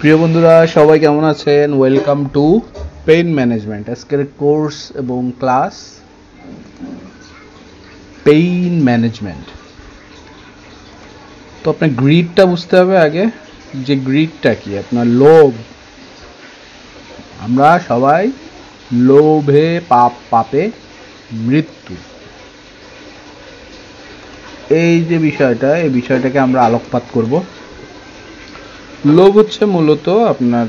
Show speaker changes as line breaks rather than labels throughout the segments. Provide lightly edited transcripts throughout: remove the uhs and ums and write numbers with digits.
প্রিয় বন্ধুরা সবাই কেমন আছেন? Welcome to pain management. আজকের কোর্স এবং ক্লাস পেইন ম্যানেজমেন্ট। তো আপনার গ্রিডটা বুঝতে হবে আগে, যে গ্রিডটা কি। আপনার লোভ, আমরা সবাই লোভে পাপে মৃত্যু, এই যে বিষয়টা, এই বিষয়টাকে আমরা আলোকপাত করব। লোভ হচ্ছে মূলত আপনার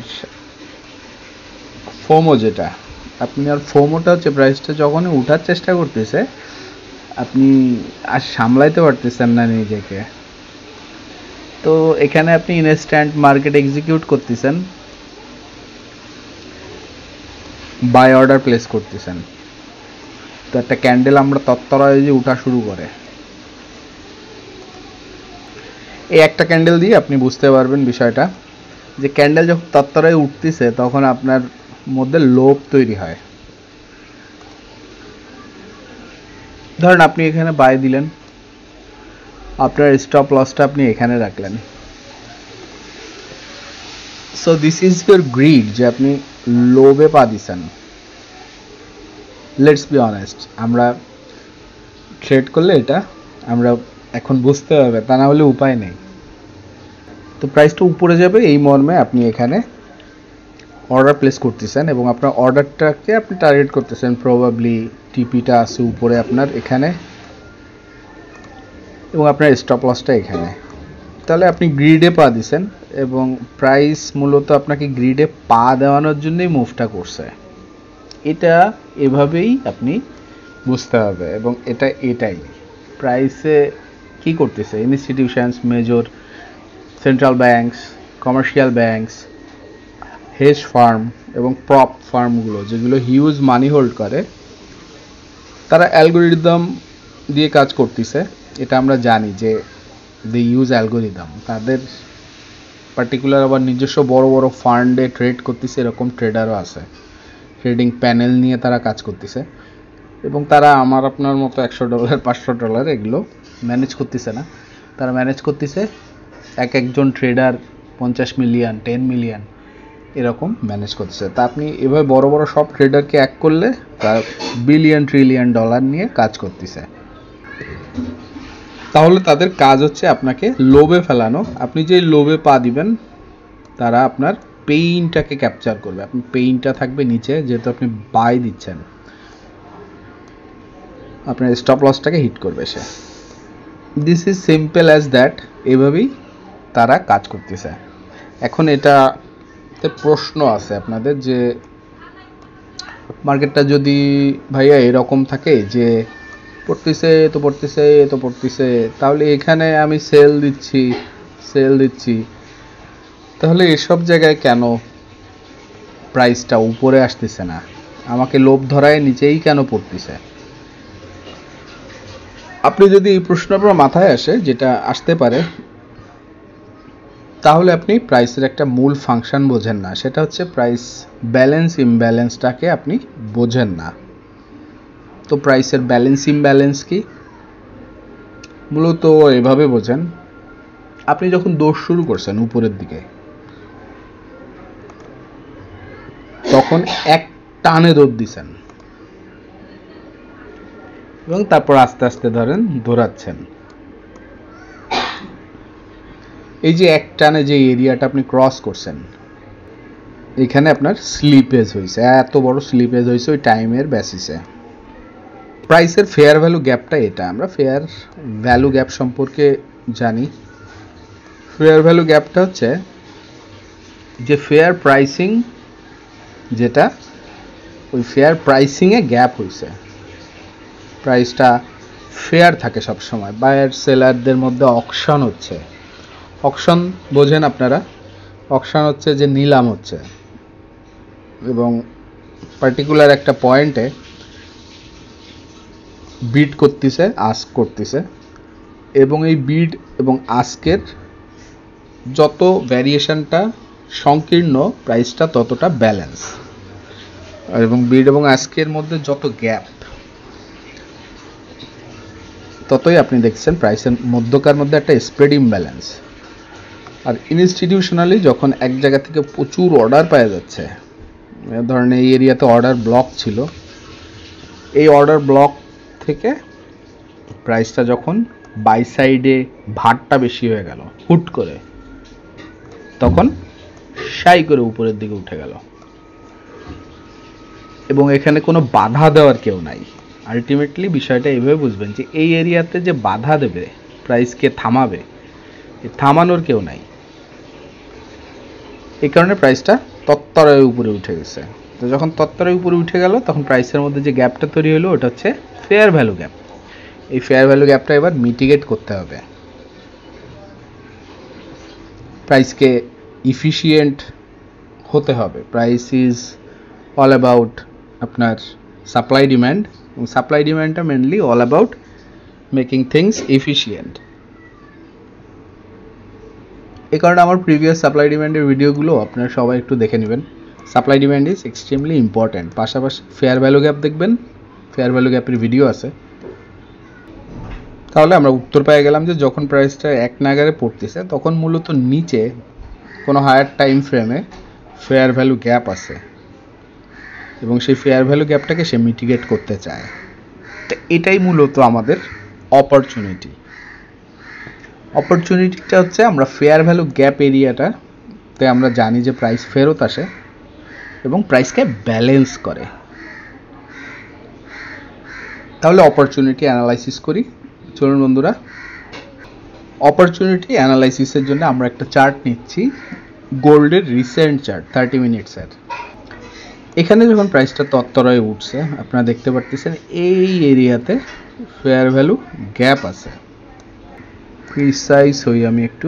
ফোমো, যেটা আপনার ফোমোটা হচ্ছে প্রাইসটা যখনই উঠার চেষ্টা করতেছে আপনি আর সামলাইতে পারতেছেন না নিজেকে। তো এখানে আপনি ইনস্ট্যান্ট মার্কেট এক্সিকিউট করতেছেন, বাই অর্ডার প্লেস করতেছেন। তো একটা ক্যান্ডেল আমরা তত্তরায় যে উঠা শুরু করে, এই একটা ক্যান্ডেল দিয়ে আপনি বুঝতে পারবেন বিষয়টা, যে ক্যান্ডেল যখন তত্তরায় উঠতেছে তখন আপনার মধ্যে লোভ তৈরি হয়। ধরেন আপনি এখানে বাই দিলেন, আপনার স্টপ লসটা আপনি এখানে রাখলেন। So this is your grid, যে আপনি লোভে পা দিচ্ছেন। লেটস বি অনেস্ট, আমরা ট্রেড করলে এটা আমরা এখন বুঝতে পারবে, তা না হলে উপায় নেই। তো প্রাইসটা উপরে যাবে এই মর্মে আপনি এখানে অর্ডার প্লেস করতেছেন, এবং আপনার অর্ডারটাকে আপনি টার্গেট করতেছেন। প্রবাবলি টিপিটা আছে উপরে আপনার এখানে, এবং আপনার স্টপ লসটা এখানে। তাহলে আপনি গ্রিডে পা দিছেন, এবং প্রাইস মূলত আপনাকে গ্রিডে পা দেওয়ানোর জন্যই মুভটা করছে। এটা এভাবেই আপনি বুঝতে হবে, এবং এটাই প্রাইসে কি করতেছে institutions, major central banks, commercial banks, hedge farm এবং প্রপ ফার্মগুলো, যেগুলো হিউজ মানি হোল্ড করে, তারা অ্যালগোরিদম দিয়ে কাজ করতেছে। এটা আমরা জানি যে দে ইউজ অ্যালগোরিদম। তাদের পার্টিকুলার আবার নিজস্ব বড় বড় ফান্ডে ট্রেড করতেছে, এরকম ট্রেডারও আছে। ট্রেডিং প্যানেল নিয়ে তারা কাজ করতেছে, এবং তারা আমার আপনার মতো $100 $500 এগুলো ম্যানেজ করতেছে না। তারা ম্যানেজ করতেছে একজন ট্রেডার 50 মিলিয়ন 10 মিলিয়ন এরকম ম্যানেজ করতেছে। তা আপনি এভাবে বড় বড় সব ট্রেডারকে এক করলে তার বিলিয়ন ট্রিলিয়ন ডলার নিয়ে কাজ করতেছে। তাহলে তাদের কাজ হচ্ছে আপনাকে লোভে ফেলানো। আপনি যে লোভে পা দিবেন, তারা আপনার পেইনটাকে ক্যাপচার করবে। আপনি পেইনটা থাকবে নিচে, যেহেতু আপনি বাই দিচ্ছেন, আপনার স্টপ লসটাকে হিট করবে সে। This is simple as that. এভাবেই তারা কাজ করতেছে। এখন এটাতে প্রশ্ন আছে আপনাদের, যে মার্কেটটা যদি ভাইয়া এরকম থাকে যে পড়তেছে, তাহলে এখানে আমি সেল দিচ্ছি, তাহলে এসব জায়গায় কেন প্রাইসটা উপরে আসতেছে না? আমাকে লোভ ধরায় নিচেই কেন পড়তেছে? আপনি যদি এই প্রশ্ন আপনার মাথায় আসে, যেটা আসতে পারে, তাহলে আপনি প্রাইসের একটা মূল ফাংশন বোঝেন না। সেটা হচ্ছে প্রাইস ব্যালেন্স ইমব্যালেন্সটাকে আপনি বোঝেন না। তো প্রাইসের ব্যালেন্স ইমব্যালেন্স কি? মূলত এভাবে বোঝেন, আপনি যখন দৌড় শুরু করছেন উপরের দিকে, তখন এক টানে দৌড় দিছেন, এবং তারপর আস্তে আস্তে দৌড়াচ্ছেন। এই যে এক টানে যে এরিয়াটা আপনি ক্রস করছেন, এখানে আপনার স্লিপেজ হয়েছে, এত বড় স্লিপেজ হয়েছে ওই টাইমের বেসিসে। প্রাইসের ফেয়ার ভ্যালু গ্যাপটা এটা। আমরা ফেয়ার ভ্যালু গ্যাপ সম্পর্কে জানি। ফেয়ার ভ্যালু গ্যাপটা হচ্ছে যে ফেয়ার প্রাইসিং, যেটা ওই ফেয়ার প্রাইসিংয়ে গ্যাপ হয়েছে। প্রাইসটা ফেয়ার থাকে সবসময়। বায়ার সেলারদের মধ্যে অকশন হচ্ছে। অকশন বোঝেন আপনারা? অকশন হচ্ছে যে নিলাম হচ্ছে, এবং পার্টিকুলার একটা পয়েন্টে বিড করতেছে, আস্ক করতেছে, এবং এই বিড এবং আস্কের যত ভ্যারিয়েশনটা সংকীর্ণ, প্রাইসটা ততটা ব্যালেন্স। এবং বিড এবং আস্কের মধ্যে যত গ্যাপ, ততই আপনি দেখছেন প্রাইসের মধ্যকার মধ্যে একটা স্প্রেড ইমব্যালেন্স। আর ইনস্টিটিউশনালি যখন এক জায়গা থেকে প্রচুর অর্ডার পাওয়া যাচ্ছে, ধরেন এই এরিয়াতে অর্ডার ব্লক ছিল, এই অর্ডার ব্লক থেকে প্রাইসটা যখন বাই সাইডে ভারটা বেশি হয়ে গেল হুট করে, তখন সাই করে উপরের দিকে উঠে গেল এবং এখানে কোনো বাধা দেওয়ার কেউ নাই। আলটিমেটলি বিষয়টা এইভাবে বুঝবেন যে এই এরিয়াতে যে বাধা দেবে, প্রাইসকে থামাবে, থামানোর কেউ নাই। এই কারণে প্রাইসটা তত্তরায় উপরে উঠে গেছে। তো যখন তত্তরায় উপরে উঠে গেল, তখন প্রাইসের মধ্যে যে গ্যাপটা তৈরি হলো ওটা হচ্ছে ফেয়ার ভ্যালু গ্যাপ। এই ফেয়ার ভ্যালু গ্যাপটা এবার মিটিগেট করতে হবে। প্রাইসকে ইফিশিয়েন্ট হতে হবে। প্রাইস ইজ অল অ্যাবাউট আপনার সাপ্লাই ডিম্যান্ড, এবং সাপ্লাই ডিম্যান্ডটা mainly all about making things efficient. এই কারণে আমার প্রিভিয়াস সাপ্লাই ডিম্যান্ডের ভিডিওগুলো আপনারা সবাই একটু দেখে নেবেন। Supply demand is extremely important. পাশাপাশি ফেয়ার ভ্যালু গ্যাপ দেখবেন, ফেয়ার ভ্যালু গ্যাপের ভিডিও আছে। তাহলে আমরা উত্তর পেয়ে গেলাম যে যখন প্রাইসটা এক নাগারে পড়তেছে, তখন মূলত নিচে কোনো হায়ার টাইম ফ্রেমে ফেয়ার ভ্যালু গ্যাপ আছে এবং সেই ফেয়ার ভ্যালু গ্যাপটাকে সে মিটিগেট করতে চায়। তো এটাই মূলত আমাদের অপরচুনিটি। অপরচুনিটিটা হচ্ছে আমরা ফেয়ার ভ্যালু গ্যাপ এরিয়াটাতে আমরা জানি যে প্রাইস ফেরত আসে এবং প্রাইসকে ব্যালেন্স করে। তাহলে অপরচুনিটি অ্যানালাইসিস করি। চলুন বন্ধুরা, অপরচুনিটি অ্যানালাইসিসের জন্য আমরা একটা চার্ট নিচ্ছি, গোল্ডের রিসেন্ট চার্ট 30 মিনিটসের। এখানে যখন প্রাইসটা তত্তরায় উঠছে, আপনারা দেখতে পারতেছেন এই এরিয়াতে ফেয়ার ভ্যালু গ্যাপ আছে। প্রিসাইজ হই আমি একটু,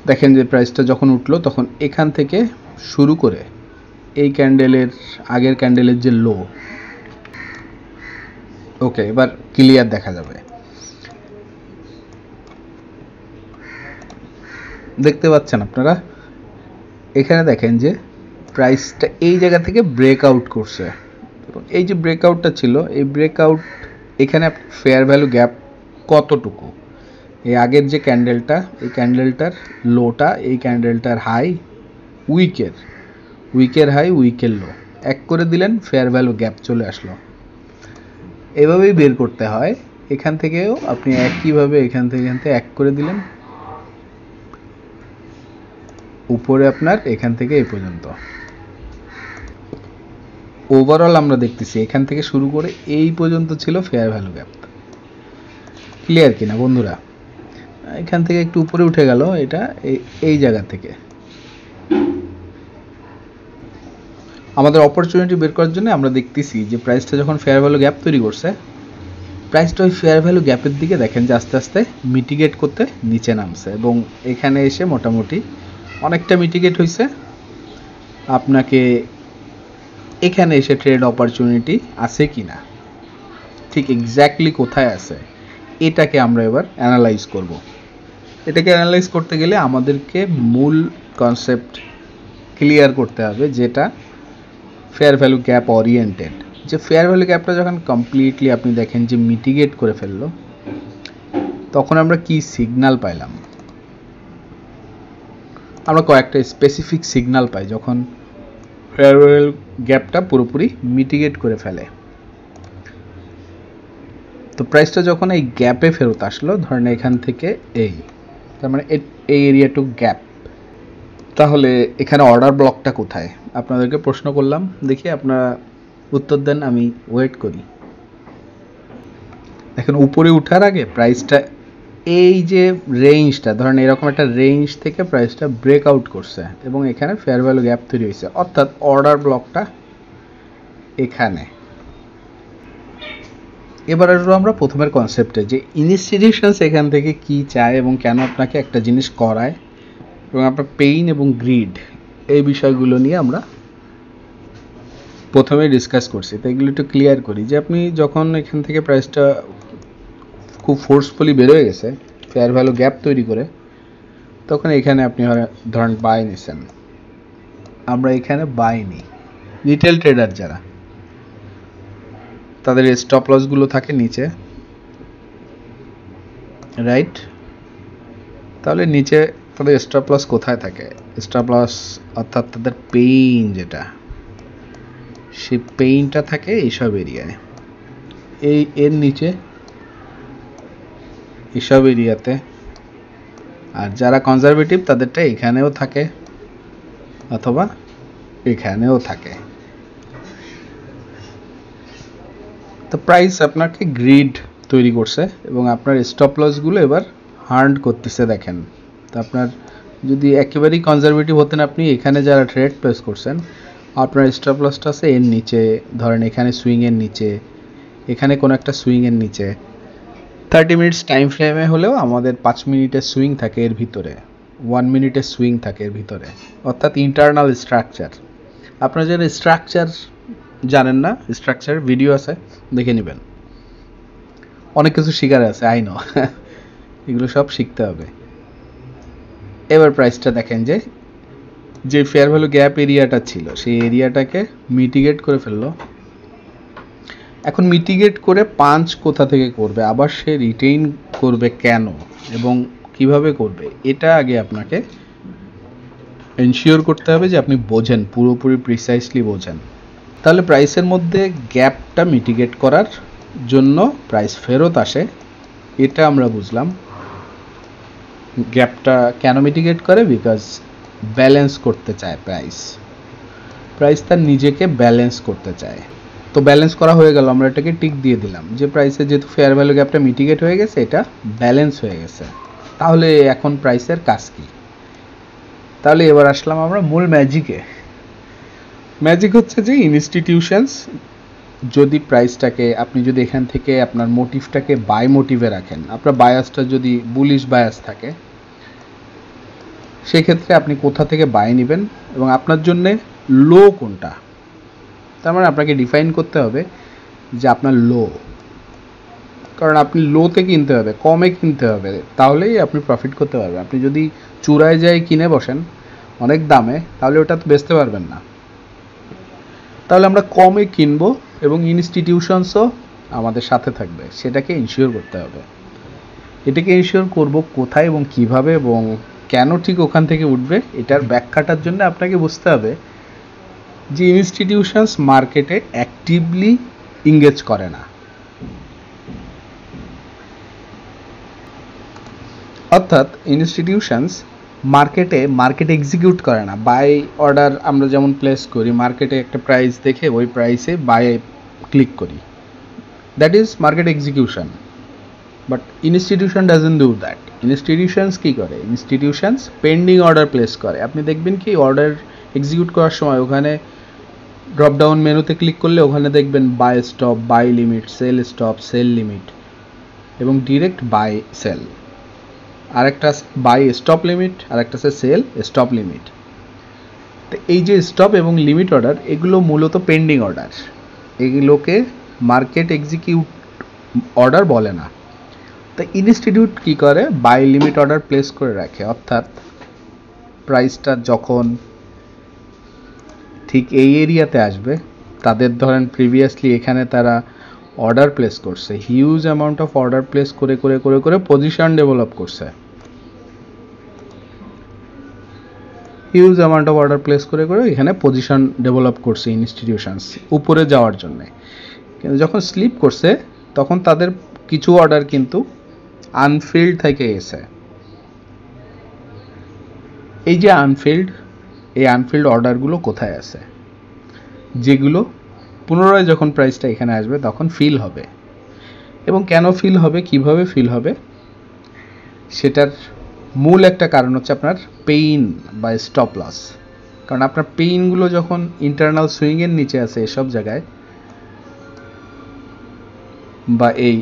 দেখেন যে প্রাইসটা যখন উঠলো তখন এখান থেকে শুরু করে এই ক্যান্ডেলের আগের ক্যান্ডেলের যে লো, ওকে এবার ক্লিয়ার দেখা যাবে। দেখতে পাচ্ছেন আপনারা, এখানে দেখেন যে প্রাইসটা এই জায়গা থেকে ব্রেকআউট করছে এবং এই যে ব্রেকআউটটা ছিল, এই ব্রেকআউট এখানে ফেয়ার ভ্যালু গ্যাপ কতটুকু, এই আগের যে ক্যান্ডেলটা, এই ক্যান্ডেলটার লোটা, এই ক্যান্ডেলটার হাই, উইকের হাই উইকের লো এক করে দিলেন, ফেয়ার ভ্যালু গ্যাপ চলে আসলো। এভাবেই বের করতে হয়। এখান থেকেও আপনি একইভাবে এখান থেকে এক করে দিলেন, উপরে আপনার এখান থেকে এই পর্যন্ত ওভারঅল আমরা দেখতেছি এখান থেকে শুরু করে এই পর্যন্ত ছিল ফেয়ার ভ্যালু গ্যাপ। ক্লিয়ার কিনা বন্ধুরা? এখান থেকে একটু উপরে উঠে গেল, এটা এই জায়গা থেকে। আমাদের অপরচুনিটি বের করার জন্য আমরা দেখতেছি যে প্রাইসটা যখন ফেয়ার ভ্যালু গ্যাপ তৈরি করছে, প্রাইসটা ওই ফেয়ার ভ্যালু গ্যাপের দিকে দেখেন যে আস্তে আস্তে মিটিগেট করতে নিচে নামছে এবং এখানে এসে মোটামুটি অনেকটা মিটিগেট হয়েছে। আপনাকে এখানে এসে ট্রেড অপরচুনিটি আছে কি না, ঠিক এক্স্যাক্টলি কোথায় আছে, এটাকে আমরা এবার অ্যানালাইজ করব। এটাকে অ্যানালাইজ করতে গেলে আমাদেরকে মূল কনসেপ্ট ক্লিয়ার করতে হবে, যেটা ফেয়ার ভ্যালু গ্যাপ ওরিয়েন্টেড। যে ফেয়ার ভ্যালু গ্যাপটা যখন কমপ্লিটলি আপনি দেখেন যে মিটিগেট করে ফেললো, তখন আমরা কি সিগন্যাল পাইলাম? আমরা কয়েকটা স্পেসিফিক সিগন্যাল পাই যখন ফেয়ার ভ্যালু গ্যাপটা পুরোপুরি মিটিগেট করে ফেলে। তো প্রাইসটা যখন এই গ্যাপে ফেরত আসলো, ধরেন এখান থেকে এই, তার মানে এই এরিয়াটুক গ্যাপ, তাহলে এখানে অর্ডার ব্লকটা কোথায়? আপনাদেরকে প্রশ্ন করলাম, দেখি আপনারা উত্তর দেন, আমি ওয়েট করি। দেখেন উপরে উঠার আগে প্রাইসটা এই যে রেঞ্জটা, ধরেন এরকম একটা রেঞ্জ থেকে প্রাইসটা ব্রেকআউট করছে এবং এখানে ফেয়ার ভ্যালু গ্যাপ তৈরি হয়েছে, অর্থাৎ অর্ডার ব্লকটা এখানে। এবার আসবো আমরা প্রথমের কনসেপ্টে, যে ইনস্টিটিউশনস এখান থেকে কি চায় এবং কেন আপনাকে একটা জিনিস করায়, এবং আপনার পেইন এবং গ্রিড, এই বিষয়গুলো নিয়ে আমরা প্রথমে ডিসকাস করছি। তো এগুলো একটু ক্লিয়ার করি যে আপনি যখন এখান থেকে প্রাইসটা খুব ফোর্সফুলি বের হয়ে গেছে ফেয়ার ভ্যালু গ্যাপ তৈরি করে, তখন এখানে আপনি ধরেন বাই নিছেন। আমরা এখানে বাই নিই, রিটেল ট্রেডার যারা, তাদের স্টপ লসগুলো থাকে নিচে, রাইট? তাহলে নিচে তাদের স্টপ লস কোথায় থাকে? স্টপ লস অর্থাৎ তাদের পেইন যেটা, সেই পেইনটা থাকে এইসব এরিয়ায়, এর নিচে এইসব এরিয়াতে। আর যারা কনজারভেটিভ তাদেরটা এখানেও থাকে অথবা এখানেও থাকে। তো প্রাইস আপনাকে গ্রিড তৈরি করছে এবং আপনার স্টপ লসগুলো এবার হার্ন করতেছে। দেখেন, তো আপনার যদি একেবারেই কনজারভেটিভ হতেন, আপনি এখানে যারা ট্রেড প্লেস করছেন, আপনার স্টপ লসটা আছে এর নিচে, ধরেন এখানে সুইংয়ের নিচে, এখানে কোনো একটা সুইংয়ের নিচে। 30 মিনিটস টাইম ফ্রেমে হলেও আমাদের 5 মিনিটের সুইং থাকে এর ভিতরে, 1 মিনিটের সুইং থাকে এর ভিতরে, অর্থাৎ ইন্টারনাল স্ট্রাকচার। আপনারা যারা স্ট্রাকচার জানেন না, স্ট্রাকচার ভিডিও আছে, দেখে নেবেন। অনেক কিছু শিকার আছে, আই নো, এগুলো সব শিখতে হবে। এবার প্রাইসটা দেখেন যে ফেয়ার ভ্যালু গ্যাপ এরিয়াটা ছিল, সেই এরিয়াটাকে মিটিগেট করে ফেললো। এখন মিটিগেট করে পাঞ্চ কোথা থেকে করবে, আবার সে রিটেইন করবে কেন এবং কিভাবে করবে, এটা আগে আপনাকে এনশিওর করতে হবে যে আপনি বোঝেন, পুরোপুরি প্রিসাইসলি বোঝেন। তাহলে প্রাইসের মধ্যে গ্যাপটা মিটিগেট করার জন্য প্রাইস ফেরত আসে, এটা আমরা বুঝলাম। গ্যাপটা কেন মিটিগেট করে? বিকজ ব্যালেন্স করতে চায় প্রাইস তার নিজেকে ব্যালেন্স করতে চায়। তো ব্যালেন্স করা হয়ে গেল, আমরা এটাকে টিক দিয়ে দিলাম যে প্রাইসে যেহেতু ফেয়ার ভ্যালু গ্যাপটা মিটিগেট হয়ে গেছে, এটা ব্যালেন্স হয়ে গেছে। তাহলে এখন প্রাইসের কাজ কি? তাহলে এবার আসলাম আমরা মূল ম্যাজিকে। ম্যাজিক হচ্ছে যে ইনস্টিটিউশনস যদি প্রাইসটাকে, আপনি যদি এখান থেকে আপনার মোটিভটাকে বাই মোটিভে রাখেন, আপনার বায়াসটা যদি বুলিশ বায়াস থাকে, সেক্ষেত্রে আপনি কোথা থেকে বাই নেবেন এবং আপনার জন্যে লো কোনটা। তার মানে আপনাকে ডিফাইন করতে হবে যে আপনার লো, কারণ আপনি লোতে কিনতে হবে, কমে কিনতে হবে, তাহলেই আপনি প্রফিট করতে পারবেন। আপনি যদি চূড়ায় যাই কিনে বসেন অনেক দামে, তাহলে ওটা তো বেচতে পারবেন না। তাহলে আমরা কমে কিনবো এবং ইনস্টিটিউশনসও আমাদের সাথে থাকবে, সেটাকে ইনশিওর করতে হবে। এটাকে ইনশিওর করব কোথায় এবং কিভাবে এবং কেন ঠিক ওখান থেকে উঠবে, এটার ব্যাখ্যাটার জন্য আপনাকে বুঝতে হবে যে ইনস্টিটিউশনস মার্কেটে অ্যাক্টিভলি ইংগেজ করে না, অর্থাৎ ইনস্টিটিউশনস মার্কেট এক্সিকিউট করে না। বাই অর্ডার আমরা যেমন প্লেস করি, মার্কেটে একটা প্রাইস দেখে ওই প্রাইসে বাই ক্লিক করি, that is market execution. But institution doesn't do that. Institutions কী করে? ইনস্টিটিউশনস পেন্ডিং অর্ডার প্লেস করে। আপনি দেখবেন কি অর্ডার এক্সিকিউট করার সময় ওখানে ড্রপ ডাউন মেনুতে ক্লিক করলে ওখানে দেখবেন buy stop, buy limit, sell stop, sell limit এবং ডিরেক্ট বাই সেল। আরেকটা বাই স্টপ লিমিট, আরেকটা আছে সেল স্টপ লিমিট। তো এই যে স্টপ এবং লিমিট অর্ডার, এগুলো মূলত পেন্ডিং অর্ডার, এগুলোকে মার্কেট এক্সিকিউট অর্ডার বলে না। তো ইনস্টিটিউট কী করে? বাই লিমিট অর্ডার প্লেস করে রাখে, অর্থাৎ প্রাইসটা যখন ঠিক এই এরিয়াতে আসবে, তাদের ধরেন প্রিভিয়াসলি এখানে তারা অর্ডার প্লেস করছে, huge amount of order place করে করে করে করে পজিশন ডেভেলপ করছে, huge amount of order place করে করে এখানে পজিশন ডেভেলপ করছে ইনস্টিটিউশনস উপরে যাওয়ার জন্যে। কিন্তু যখন স্লিপ করছে তখন তাদের কিছু অর্ডার কিন্তু আনফিল্ড থেকে গেছে। এই যে এই আনফিল্ড অর্ডারগুলো কোথায় আছে, যেগুলো পুনরায় যখন প্রাইসটা এখানে আসবে তখন ফিল হবে। এবং কেন ফিল হবে, কিভাবে ফিল হবে, সেটার মূল একটা কারণ হচ্ছে আপনার পেইন বা স্টপ লস। কারণ আপনার পেইনগুলো যখন ইন্টারনাল সুইংয়ের নিচে আছে এসব জায়গায়, বা এই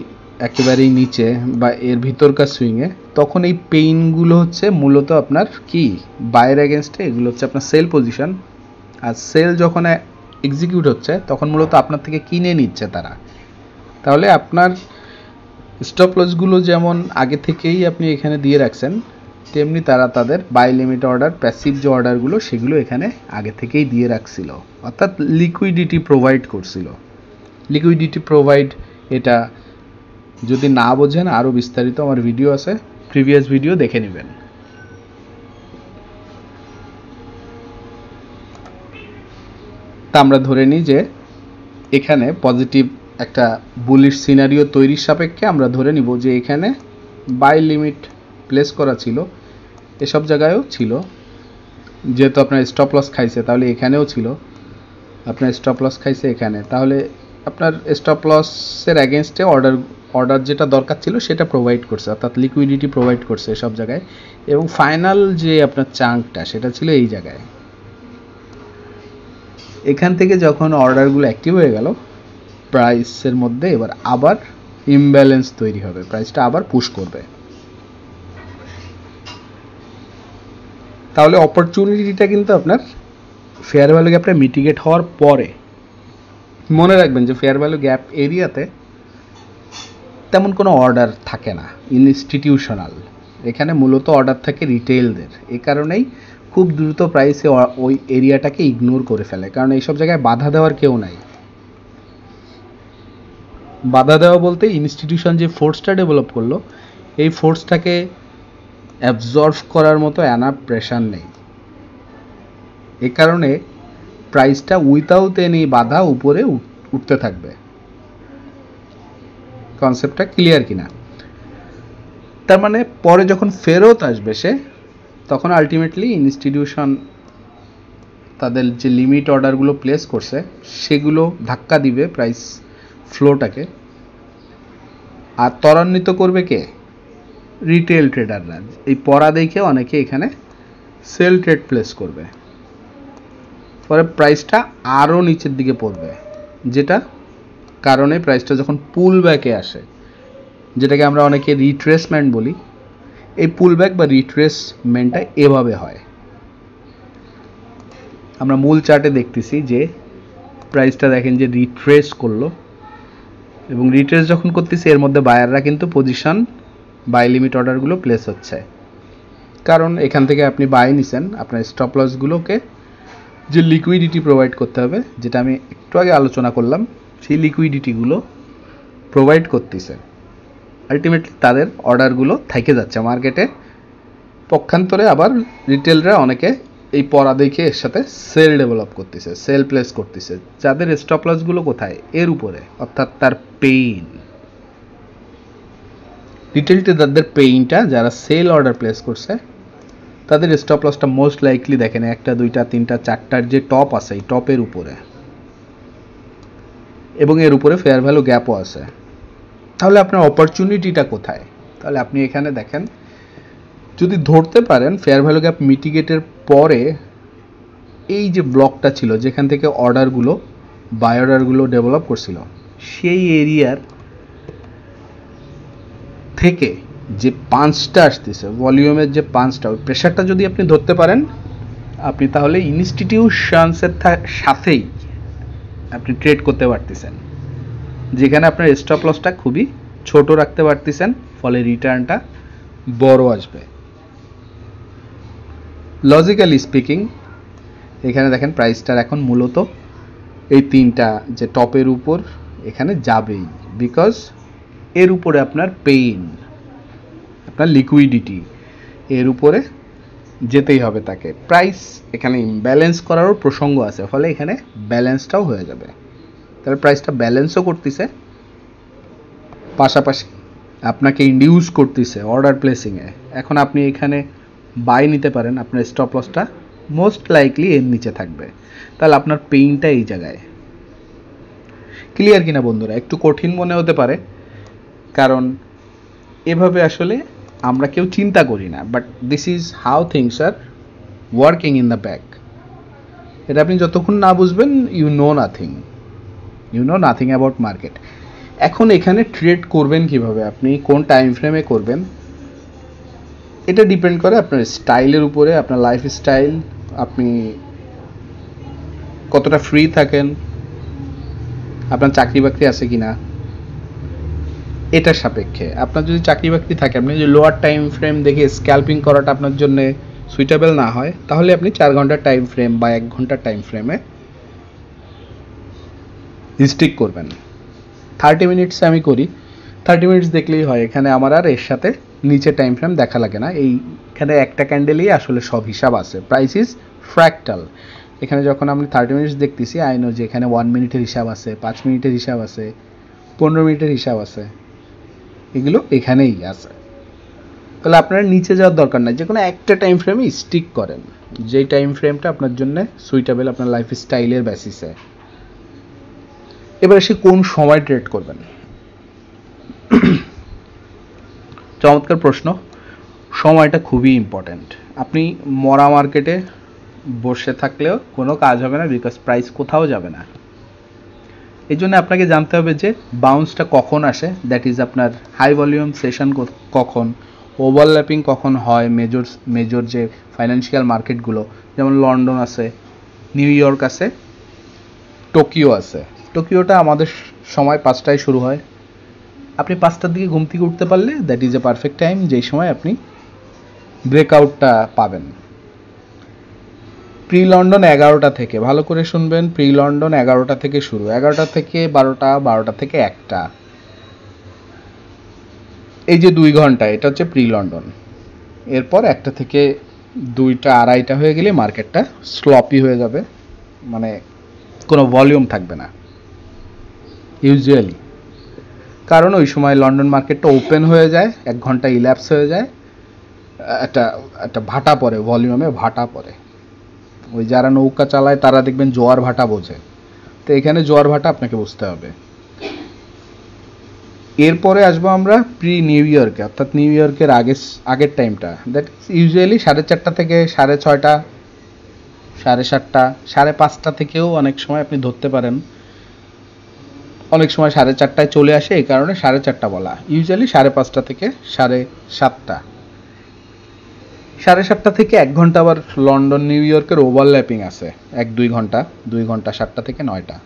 একেবারেই নিচে বা এর ভিতরকার সুইংয়ে, তখন এই পেইনগুলো হচ্ছে মূলত আপনার কি বায়ের এগেনস্টে, এগুলো হচ্ছে আপনার সেল পজিশন। আর সেল যখন এক্সিকিউট হচ্ছে তখন মূলত আপনার থেকে কিনে নিচ্ছে তারা। তাহলে আপনার স্টপ লসগুলো যেমন আগে থেকেই আপনি এখানে দিয়ে রাখছেন, তেমনি তারা তাদের বাই লিমিট অর্ডার, প্যাসিভ যে অর্ডারগুলো সেগুলো এখানে আগে থেকেই দিয়ে রাখছিল, অর্থাৎ লিকুইডিটি প্রোভাইড করছিল। লিকুইডিটি প্রোভাইড, এটা যদি না বোঝেন আরও বিস্তারিত আমার ভিডিও আছে, প্রিভিয়াস ভিডিও দেখে নেবেন। তা আমরা ধরে নিই যে এখানে পজিটিভ একটা বুলিশ সিনারিও তৈরির সাপেক্ষে আমরা ধরে নিব যে এখানে বাই লিমিট প্লেস করা ছিল, এসব জায়গায়ও ছিল। যেহেতু আপনার স্টপ লস খাইছে তাহলে এখানেও ছিল, আপনার স্টপ লস খাইছে এখানে, তাহলে আপনার স্টপ লসের অ্যাগেনস্টে অর্ডার যেটা দরকার ছিল সেটা প্রোভাইড করছে, অর্থাৎ লিকুইডিটি প্রোভাইড করছে সব জায়গায়। এবং ফাইনাল যে আপনার চাঙ্কটা সেটা ছিল এই জায়গায়। এখান থেকে যখন অর্ডারগুলো অ্যাক্টিভ হয়ে গেল, প্রাইসের মধ্যে এবার আবার ইমব্যালেন্স তৈরি হবে, প্রাইসটা আবার পুশ করবে। তাহলে অপরচুনিটিটা কিন্তু আপনার ফেয়ার ভ্যালু গ্যাপটা মিটিগেট হওয়ার পরে। মনে রাখবেন যে ফেয়ার ভ্যালু গ্যাপ এরিয়াতে তেমন কোনো অর্ডার থাকে না ইনস্টিটিউশনাল, এখানে মূলত অর্ডার থাকে রিটেইলদের। এই কারণেই খুব দ্রুত প্রাইসে ওই এরিয়াটাকে ইগনোর করে ফেলে, কারণ এইসব জায়গায় বাধা দেওয়ার কেউ নাই। বাধা দেওয়া বলতে ইনস্টিটিউশন যে ফোর্সটা ডেভেলপ করলো এই ফোর্সটাকে অ্যাবজর্ভ করার মতো এনাফ প্রেশার নেই। এ কারণে প্রাইসটা উইথাউট এনি বাধা উপরে উঠতে থাকবে। কনসেপ্টটা ক্লিয়ার কিনা? তার মানে পরে যখন ফেরত আসবে সে, তখন আলটিমেটলি ইনস্টিটিউশন তাদের যে লিমিট অর্ডারগুলো প্লেস করছে সেগুলো ধাক্কা দিবে প্রাইস ফ্লোটাকে। আর ত্বরান্বিত করবে কে? রিটেল ট্রেডাররা। এই পড়া দেখে অনেকে এখানে সেল ট্রেড প্লেস করবে, পরে প্রাইসটা আরও নিচের দিকে পড়বে, যেটা কারণে প্রাইসটা যখন পুল ব্যাকে আসে, যেটাকে আমরা অনেকে রিট্রেসমেন্ট বলি, এই পুল ব্যাক বা রিট্রেসমেন্টটা এভাবে হয়। আমরা মূল চার্টে দেখতেছি যে প্রাইসটা দেখেন যে রিট্রেস করলো, এবং রিট্রেস যখন করতেছি এর মধ্যে বায়াররা কিন্তু পজিশন বাই লিমিট অর্ডারগুলো প্লেস হচ্ছে, কারণ এখান থেকে আপনি বাই নিছেন, আপনার স্টপ লসগুলোকে যে লিকুইডিটি প্রোভাইড করতে হবে, যেটা আমি একটু আগে আলোচনা করলাম, সেই লিকুইডিটিগুলো প্রোভাইড করতেছে। আলটিমেটলি তাদের অর্ডারগুলো থেকে যাচ্ছে মার্কেটে। পক্ষান্তরে আবার রিটেলরা অনেকে এই পড়া দেখে এর সাথে সেল ডেভেলপ করতেছে, সেল প্লেস করতেছে, যাদের স্টপ লসগুলো কোথায়? এর উপরে, অর্থাৎ তার পেইন। রিটেল ট্রেডারদের পেইনটা যারা সেল অর্ডার প্লেস করছে তাদের স্টপ লসটা মোস্ট লাইকলি দেখেন 1টা 2টা 3টা 4টার যে টপ আছে এই টপের উপরে, এবং এর উপরে ফেয়ার ভ্যালু গ্যাপও আছে। তাহলে আপনার অপরচুনিটিটা কোথায়? তাহলে আপনি এখানে দেখেন, যদি ধরতে পারেন ফেয়ার ভ্যালু গ্যাপ মিটিগেটের পরে এই যে ব্লকটা ছিল যেখান থেকে অর্ডারগুলো বাই অর্ডারগুলো ডেভেলপ করছিল, সেই এরিয়ার থেকে যে পাঞ্চটা আসতেছে, ভলিউমের যে পাঞ্চটা, ওই প্রেশারটা যদি আপনি ধরতে পারেন, আপনি তাহলে ইনস্টিটিউশনসের সাথেই আপনি ট্রেড করতে পারতেছেন, যেখানে আপনার স্টপ লসটা খুবই ছোট রাখতে পারতেছেন, ফলে রিটার্নটা বড় আসবে। লজিক্যালি স্পিকিং এখানে দেখেন প্রাইসটার এখন মূলত এই 3টা যে টপের উপর এখানে যাবেই, বিকজ এর উপরে আপনার পেইন, আপনার লিকুইডিটি, এর উপরে যেতেই হবে তাকে। প্রাইস এখানে ইমব্যালেন্স করারও প্রসঙ্গ আছে, ফলে এখানে ব্যালেন্সটাও হয়ে যাবে। তাহলে প্রাইসটা ব্যালেন্সও করতেছে, পাশাপাশি আপনাকে ইন্ডিউস করতেছে অর্ডার প্লেসিংয়ে। এখন আপনি এখানে বাই নিতে পারেন, আপনার স্টপ লসটা মোস্ট লাইকলি এর নিচে থাকবে, তাহলে আপনার পেইনটা এই জায়গায়। ক্লিয়ার কিনা বন্ধুরা? একটু কঠিন মনে হতে পারে, কারণ এভাবে আসলে আমরা কেউ চিন্তা করি না, but this is how things are working in the back. এটা আপনি যতক্ষণ না বুঝবেন you know nothing about market. এখন এখানে ট্রেড করবেন কিভাবে, আপনি কোন টাইম ফ্রেমে করবেন, এটা ডিপেন্ড করে আপনার স্টাইলের উপরে, আপনার লাইফ স্টাইল, আপনি কতটা ফ্রি থাকেন, আপনার চাকরি বাকরি আছে কিনা, এটার সাপেক্ষে। আপনার যদি চাকরি বাকরি থাকে, আপনি যদি লোয়ার টাইম ফ্রেম দেখে স্ক্যাল্পিং করাটা আপনার জন্য সুইটেবল না হয়, তাহলে আপনি 4 ঘন্টার টাইম ফ্রেম বা 1 ঘন্টার টাইম ফ্রেমে স্টিক করবেন। 30 মিনিটসে আমি করি, 30 মিনিটস দেখলেই হয়। এখানে আমার আর এর সাথে নিচে টাইম ফ্রেম দেখা লাগে না, এইখানে একটা ক্যান্ডেলেই আসলে সব হিসাব আছে। প্রাইস ইজ ফ্র্যাক্টাল, এখানে যখন আমি 30 মিনিটস দেখতেছি আই নো যে এখানে 1 মিনিটের হিসাব আছে, 5 মিনিটের হিসাব আছে, 15 মিনিটের হিসাব আছে, এগুলো এখানেই আছে। তাহলে আপনার নিচে যাওয়ার দরকার নাই, যে কোনো একটা টাইম ফ্রেমে স্টিক করেন, যেই টাইম ফ্রেমটা আপনার জন্য সুইটেবল আপনার লাইফ স্টাইলের বেসিসে। এবার এসে কোন সময় ট্রেড করবেন, চমৎকার প্রশ্ন। সময়টা খুবই ইম্পর্ট্যান্ট। আপনি মরা মার্কেটে বসে থাকলেও কোনো কাজ হবে না, বিকজ প্রাইস কোথাও যাবে না। এই জন্য আপনাকে জানতে হবে যে বাউন্সটা কখন আসে, দ্যাট ইজ আপনার হাই ভলিউম সেশন কখন, ওভারল্যাপিং কখন হয় মেজর যে ফাইন্যান্সিয়াল মার্কেটগুলো, যেমন লন্ডন আছে, নিউ ইয়র্ক আছে, টোকিও আছে। টোকিওটা আমাদের সময় 5টায় শুরু হয়। আপনি 5টার দিকে ঘুম থেকে উঠতে পারলে that is a perfect time, যেই সময় আপনি ব্রেকআউটটা পাবেন। প্রি লন্ডন 11টা থেকে, ভালো করে শুনবেন, প্রি লন্ডন 11টা থেকে শুরু, 11টা থেকে 12টা, 12টা থেকে 1টা, এই যে 2 ঘন্টা, এটা হচ্ছে প্রি লন্ডন। এরপর 1টা থেকে 2টা, 2:30টা হয়ে গেলে মার্কেটটা স্লপি হয়ে যাবে, মানে কোনো ভলিউম থাকবে না ইউজুয়ালি, কারণ ওই সময় লন্ডন মার্কেটটা ওপেন হয়ে যায়, 1 ঘন্টা ইল্যাপস হয়ে যায়, একটা ভাটা পড়ে, ভলিউমে ভাটা পড়ে। ওই যারা নৌকা চালায় তারা দেখবেন জোয়ার ভাটা বোঝে, তো এখানে জোয়ার ভাটা আপনাকে বুঝতে হবে। এরপরে আসবো আমরা প্রি নিউ ইয়র্কে, অর্থাৎ নিউ ইয়র্কের আগের টাইমটা, দ্যাট ইউজুয়ালি 4:30 থেকে 6:30, 7:30, 5:30 থেকেও অনেক সময় আপনি ধরতে পারেন, অনেক সময় 4:30টায় চলে আসে, এই কারণে 4:30 বলা। ইউজুয়ালি 5:30 থেকে 7:30, 7:30 থেকে 1 ঘন্টা আবার লন্ডন নিউ ইয়র্কের ওভারল্যাপিং আছে, 1-2 ঘন্টা, 2 ঘন্টা, 7টা থেকে 9টা।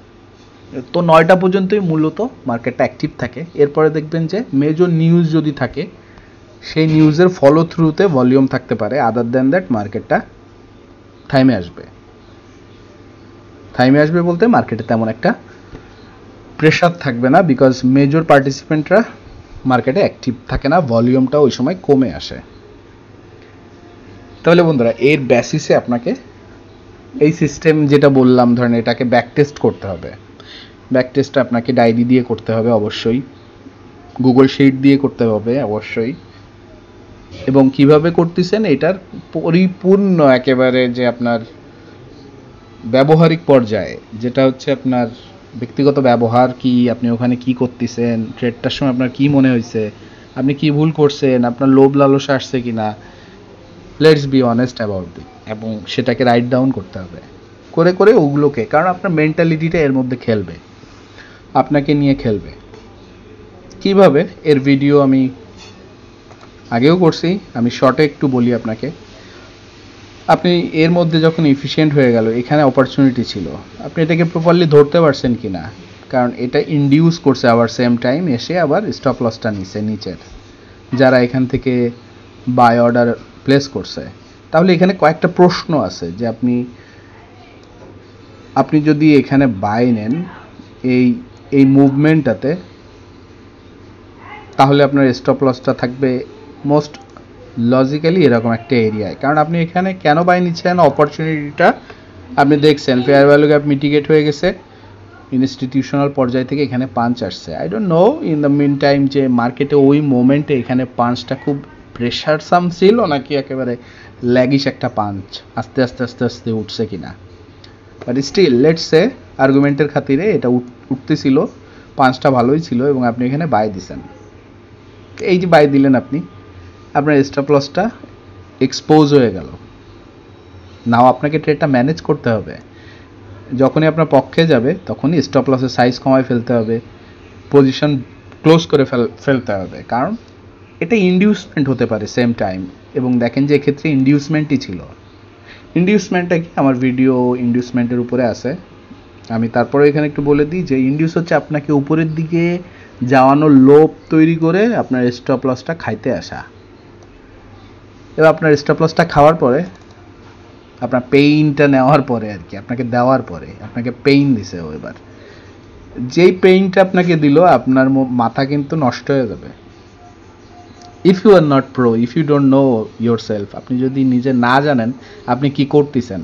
তো 9টা পর্যন্তই মূলত মার্কেটটা অ্যাক্টিভ থাকে। এরপরে দেখবেন যে মেজর নিউজ যদি থাকে, সেই নিউজের ফলো থ্রুতে ভলিউম থাকতে পারে, আদার দ্যান দ্যাট মার্কেটটা থাইমে আসবে। থাইমে আসবে বলতে মার্কেটে তেমন একটা প্রেশার থাকবে না, বিকজ মেজর পার্টিসিপেন্টরা মার্কেটে অ্যাক্টিভ থাকে না, ভলিউমটা ওই সময় কমে আসে। তাহলে বন্ধুরা, এর বেসিসে আপনাকে এই সিস্টেম যেটা বললাম, ধরেন এটাকে ব্যাক টেস্ট করতে হবে। ব্যাক টেস্টটা আপনাকে ডায়েরি দিয়ে করতে হবে অবশ্যই, গুগল শিট দিয়ে করতে হবে অবশ্যই, এবং কিভাবে করতেছেন এটার পরিপূর্ণ একেবারে যে আপনার ব্যবহারিক পর্যায়ে, যেটা হচ্ছে আপনার ব্যক্তিগত ব্যবহার কি, আপনি ওখানে কি করতেছেন, ট্রেডটার সময় আপনার কি মনে হয়েছে, আপনি কি ভুল করছেন, আপনার লোভ লালসা আসছে কিনা, let's be honest about it, এবং সেটাকে রাইট ডাউন করতে হবে করে করে ওগুলোকে, কারণ আপনার মেন্টালিটিটা এর মধ্যে খেলবে, আপনাকে নিয়ে খেলবে। কিভাবে, এর ভিডিও আমি আগেও করছি, আমি শর্টে একটু বলি আপনাকে। আপনি এর মধ্যে যখন এফিশিয়েন্ট হয়ে গেল, এখানে অপরচুনিটি ছিল, আপনি এটাকে প্রপারলি ধরতে পারছেন কি না, কারণ এটা ইনডিউস করছে আবার সেম টাইম এসে আবার স্টপ লসটা নিচ্ছে নিচের, যারা এখান থেকে বাই অর্ডার প্লেস করছে। তাহলে এখানে কয়েকটা প্রশ্ন আছে যে আপনি যদি এখানে বাই নেন এই মুভমেন্টটাতে, তাহলে আপনার স্টপ লসটা থাকবে মোস্ট লজিক্যালি এরকম একটা এরিয়ায়, কারণ আপনি এখানে কেন বাই নিচ্ছেন, অপরচুনিটিটা আপনি দেখছেন, ফেয়ার ভ্যালু গ্যাপ মিটিগেট হয়ে গেছে, ইনস্টিটিউশনাল পর্যায় থেকে এখানে পাঞ্চ আসছে। I don't know in the meantime যে মার্কেটে ওই মোমেন্টে এখানে পাঞ্চটা খুব প্রেশার সাম ছিল নাকি একেবারে ল্যাগিশ একটা পাঞ্চ, আস্তে আস্তে আস্তে আস্তে উঠছে কিনা, বাট স্টিল লেটস সে আর্গুমেন্টের খাতিরে এটা উঠতেছিল, পাঞ্চটা ভালোই ছিল এবং আপনি এখানে বাই দিছেন। এই যে বাই দিলেন আপনি, আপনার স্টপ লসটা এক্সপোজ হয়ে গেল। নাও আপনাকে ট্রেডটা ম্যানেজ করতে হবে, যখনই আপনার পক্ষে যাবে তখনই স্টপ লসের সাইজ কমায় ফেলতে হবে, পজিশন ক্লোজ করে ফেলতে হবে, কারণ এটা ইনডিউসমেন্ট হতে পারে সেম টাইম। এবং দেখেন যে এক্ষেত্রে ইনডিউসমেন্টই ছিল। ইনডিউসমেন্টটা কি, আমার ভিডিও ইনডিউসমেন্টের উপরে আছে, আমি তারপরে এখানে একটু বলে দিই যে ইনডিউস হচ্ছে আপনাকে উপরের দিকে যাওয়ানোর লোভ তৈরি করে আপনার স্টপ লসটা খাইতে আসা। এবার আপনার স্টপ লসটা খাওয়ার পরে, আপনার পেইনটা নেওয়ার পরে আর কি, আপনাকে দেওয়ার পরে আপনাকে পেইন দিছে, এবার যেই পেইনটা আপনাকে দিল আপনার মাথা কিন্তু নষ্ট হয়ে যাবে। If you are not pro, if you don't know yourself, আপনি যদি নিজে না জানেন আপনি কি করতেছেন,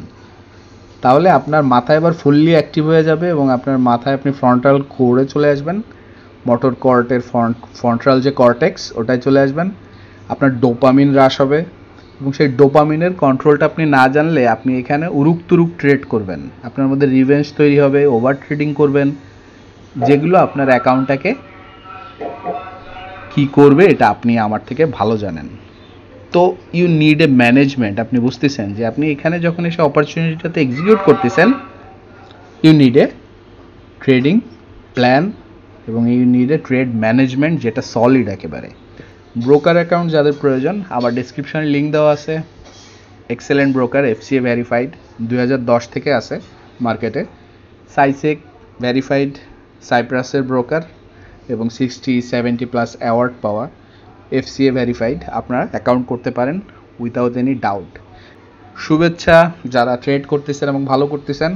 তাহলে আপনার মাথা এবার ফুললি অ্যাক্টিভ হয়ে যাবে এবং আপনার মাথায় আপনি ফ্রন্টাল কোরে চলে আসবেন, মোটর কর্টের ফ্রন্টাল যে কর্টেক্স ওটায় চলে আসবেন। আপনার ডোপামিন হ্রাস হবে এবং সেই ডোপামিনের কন্ট্রোলটা আপনি না জানলে আপনি এখানে উরুক তুরুক ট্রেড করবেন, আপনার মধ্যে রিভেঞ্জ তৈরি হবে, ওভার ট্রেডিং করবেন, যেগুলো আপনার অ্যাকাউন্টটাকে কি করবে এটা আপনি আমার থেকে ভালো জানেন। তো ইউ নিড এ ম্যানেজমেন্ট। আপনি বুঝতেছেন যে আপনি এখানে যখন এসে অপরচুনিটিটাতে এক্সিকিউট করতেছেন, you need a trading plan এবং you need a trade management যেটা সলিড একেবারে। ব্রোকার অ্যাকাউন্ট যাদের প্রয়োজন, আমার ডিসক্রিপশনে লিঙ্ক দেওয়া আছে। এক্সেলেন্ট ব্রোকার, FCA ভেরিফাইড, 2010 থেকে আছে মার্কেটে। সাইসেক ভেরিফাইড, সাইপ্রাসের ব্রোকার এবং 60-70+ অ্যাওয়ার্ড পাওয়া, FCA ভেরিফাইড। আপনারা অ্যাকাউন্ট করতে পারেন উইথাউট এনি ডাউট। শুভেচ্ছা যারা ট্রেড করতেছেন এবং ভালো করতেছেন।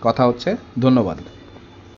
কথা হচ্ছে, ধন্যবাদ।